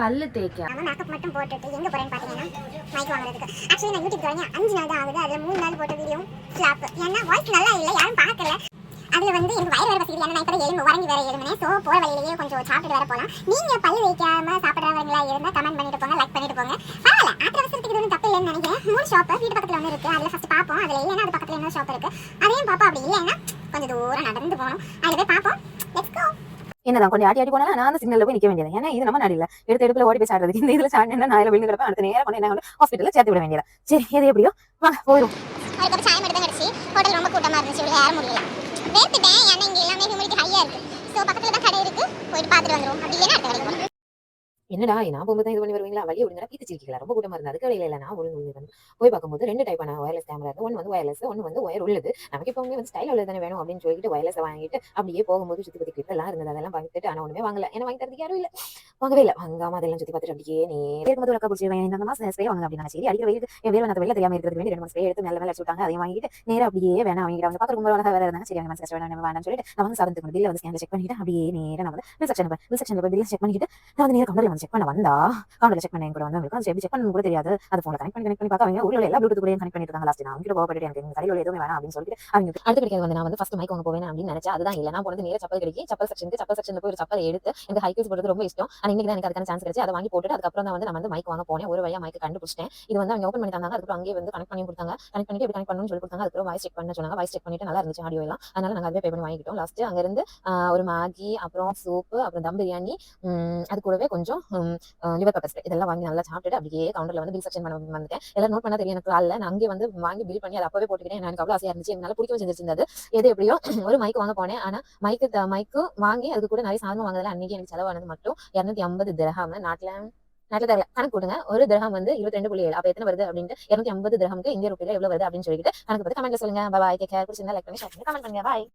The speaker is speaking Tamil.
பல்லு தேய்க்க நம்ம மேக்கப் மட்டும் போட்டுட்டு எங்க போறேன்னு பாத்தீங்கன்னா மைக் வாங்குறதுக்கு. ஆக்சுவலி நான் யூடியூப் தொடங்கி 5 நாள் தான் ஆகுது. அதுல 3 நாள் போட்ட வீடியோ ஃபிளாப். ஏன்னா வாய்ஸ் நல்லா இல்ல, யாரும் பார்க்கல. அதுல வந்து எனக்கு வயிறு வேற பசிக்குது. ஏன்னா நான் இப்ப எலும்பு உறங்கி வேற எழுதுனேன். சோ போற வழியிலேயே கொஞ்சம் சாப்பிட்டு வேற போலாம். நீங்க பல்லு வைக்காம சாப்பிடுறவங்களா இருந்தா கமெண்ட் பண்ணிட்டு போங்க, லைக் பண்ணிட்டு போங்க. பரவாயில்ல, ஆத்திர அவசரத்துக்கு இது ஒன்றும் தப்பு இல்லைன்னு நினைக்கிறேன். 3 ஷாப் வீட்டு பக்கத்துல ஒன்று இருக்கு. அதுல ஃபர்ஸ்ட் பார்ப்போம். அதுல இல்லைன்னா அது பக்கத்துல இன்னொரு ஷாப் இருக்கு. அதையும் பாப்போம். அப்படி இல்லைன்னா கொஞ்சம் தூரம் நடந்து போகணும். அதுல போய் பார்ப்போம். Let's go. என்னதான் கொஞ்சம் ஆட்டி போனா நான் அந்த சிக்னல்ல போய் நிக்க வேண்டியது. ஏன்னா இது நம்ம நடில எடுத்துல ஓடி போய் சாடுறதுக்கு இந்த இதுல சாடினா நான் விழுந்து கிடப்பேன். அடுத்த நேரம் கொண்டு என்ன ஹாஸ்பிட்டல்ல சேர்த்து விட வேண்டியதா. சரி எது எப்படியோ வாங்க போயிடும். அதுக்கப்புறம் சாயம் எடுத்து கிடச்சி ஹோட்டல் ரொம்ப கூட்டமா இருந்துச்சு. இவ்வளோ ஏற முடியல. வேர்த்துட்டேன். ஏன்னா இங்க எல்லாமே ஹியூமிடிட்டி ஹையா இருக்கு. ஸோ பக்கத்துல தான் கடை இருக்கு. போயிட்டு பார்த்துட்டு வந்துடும். அப்படி இல்லைன்னா அடுத்த கடைக்கு போகணும். என்னடா நான் போகும்போது தான் இது பண்ணி வருவீங்களா, வழியை விடுங்க பீத்திச்சிருக்கீங்களா, ரொம்ப கூட்டமா இருந்தா அதுக்கு இல்லை நான் ஒழுங்கு போய் பார்க்கும்போது 2 டைப்பான வயர்லெஸ் கேமரா இருக்கு. ஒன்று வந்து வயர்லெஸ், ஒன்று வந்து ஒயர் உள்ளது. நமக்கு இப்போ வந்து ஸ்டைல் உள்ளது தானே வேணும் அப்படின்னு சொல்லிட்டு வயர்லெஸ் வாங்கிட்டு அப்படியே போகும்போது சுற்றி பற்றி கிட்ட எல்லாம் இருந்தது. அதெல்லாம் பார்த்துட்டு ஆனால் ஒன்றுமே வாங்கல. ஏன்னா வாங்கி தரதுக்கு யாரும் இல்லை. வாங்கவே இல்லை. வாங்காம அதெல்லாம் சுற்றி பார்த்துட்டு அப்படியே நேரம் வந்து அக்கா பிடிச்சி இந்த மாதம் ஸ்ப்ரே வாங்க அப்படின்னு சரி அடிக்கிற வெயிலுக்கு என் வேலை அந்த வெளில தெரியாமல் இருக்கிறது வேண்டி 2 ஸ்ப்ரே எடுத்து மேலே மேலே அடிச்சுட்டாங்க. அதையும் வாங்கிட்டு நேரம் அப்படியே வேணாம் வாங்கிட்டு அவங்க பார்க்குற ரொம்ப அழகாக வேறு இருந்தாங்க. சரி அவங்க மனசு வேணாம் வேணாம்னு சொல்லிட்டு நான் வந்து 7th பில்ல வந்து ஸ்கேனில் செக் பண்ணிட்டு அப்படியே நேரம் நான் வந்து பில் செக்ஷனில் போய் பில் செக் பண்ணிட்டு நான் வந்து நேரம் கவுண்டரில் வந்து செக் பண்ண வந்தா கவுண்டர்ல செக் பண்ண கூட வந்து எப்படி செக் பண்ணு கூட தெரியாது. அது போன கனெக்ட் பண்ணி பார்த்தா அவங்க ஊரில் எல்லா ப்ளூடூத் கூட கனெக்ட் பண்ணிட்டு இருக்காங்க. லாஸ்ட் நான் அவங்க கோவப்பட்டு எனக்கு கடையில் எதுவுமே வேணாம் அப்படின்னு சொல்லிட்டு அவங்க அடுத்த கிடைக்காது வந்து நான் வந்து ஃபர்ஸ்ட் மைக் வாங்க போவேன் அப்படின்னு நினைச்சா அதுதான் இல்லை. நான் போனது நேர சப்பல் கிடைக்கும். சப்பல் செக்ஷனுக்கு போய் ஒரு சப்பல் எடுத்து எனக்கு ஹை ஹீல்ஸ் போடுறது ரொம்ப இஷ்டம். ஆனால் இன்னைக்கு தான் எனக்கு அதுக்கான சான்ஸ் கிடைச்சு அதை வாங்கி போட்டு அதுக்கப்புறம் தான் வந்து நான் வந்து மைக் வாங்க போனேன். ஒரு வழியா மைக் கண்டுபிடிச்சிட்டேன். இது வந்து அவங்க ஓப்பன் பண்ணி தந்தாங்க. அதுக்கப்புறம் அங்கேயே வந்து கனெக்ட் பண்ணி கொடுத்தாங்க. கனெக்ட் பண்ணிட்டு எப்படி கனெக்ட் பண்ணணும்னு சொல்லி கொடுத்தாங்க. அதுக்கப்புறம் வாய்ஸ் செக் பண்ண சொன்னாங்க. வாய்ஸ் செக் பண்ணிட்டு நல்லா இருந்துச்சு ஆடியோ எல்லாம். அதனால நாங்கள் அதுவே பே பண்ணி வாங்கிட்டோம். லாஸ்ட் அங்க இருந்து ஒரு மேகி, அப்புறம் சூப்பு, அப்புறம் தம் பிரியாணி, அது கூடவே கொஞ்சம் லிவர் பெப்பர் இதெல்லாம் வாங்கி நல்லா சாப்பிட்டுட்டு அப்படியே கவுண்டர்ல வந்து பில் செக்ஷன் பண்ண வந்துட்டேன். எல்லாம் நோட் பண்ணா தெரியும் எனக்கு காலைல நான் அங்கே வந்து வாங்கி பில் பண்ணி அதை அப்பவே போட்டுக்கிட்டேன். எனக்கு அவ்வளோ ஆசையா இருந்துச்சு. என்னால பிடிக்கவும் செஞ்சிருந்தது. எது எப்படியோ ஒரு மைக் வாங்க போனேன். ஆனா மைக்கு வாங்கி அதுக்கு கூட நிறைய சாதனம் வாங்குறதுல அன்னைக்கு எனக்கு செலவானது மட்டும் 250 திரஹாம். நாட்டில் தெரியல கணக்கு கொடுங்க. ஒரு திரஹாம் வந்து 22.7. அப்ப எத்தனை வருது அப்படின்ட்டு 250 திரஹாமுக்கு இந்திய ரூபாயில எவ்வளவு வருது அப்படின்னு சொல்லிட்டு கணக்கு பார்த்து கமெண்ட்ல சொல்லுங்க. பாய், டேக் கேர். பிடிச்சிருந்தா லைக் பண்ணி ஷேர் பண்ணி கமெண்ட் பண்ணுங்க. பாய்.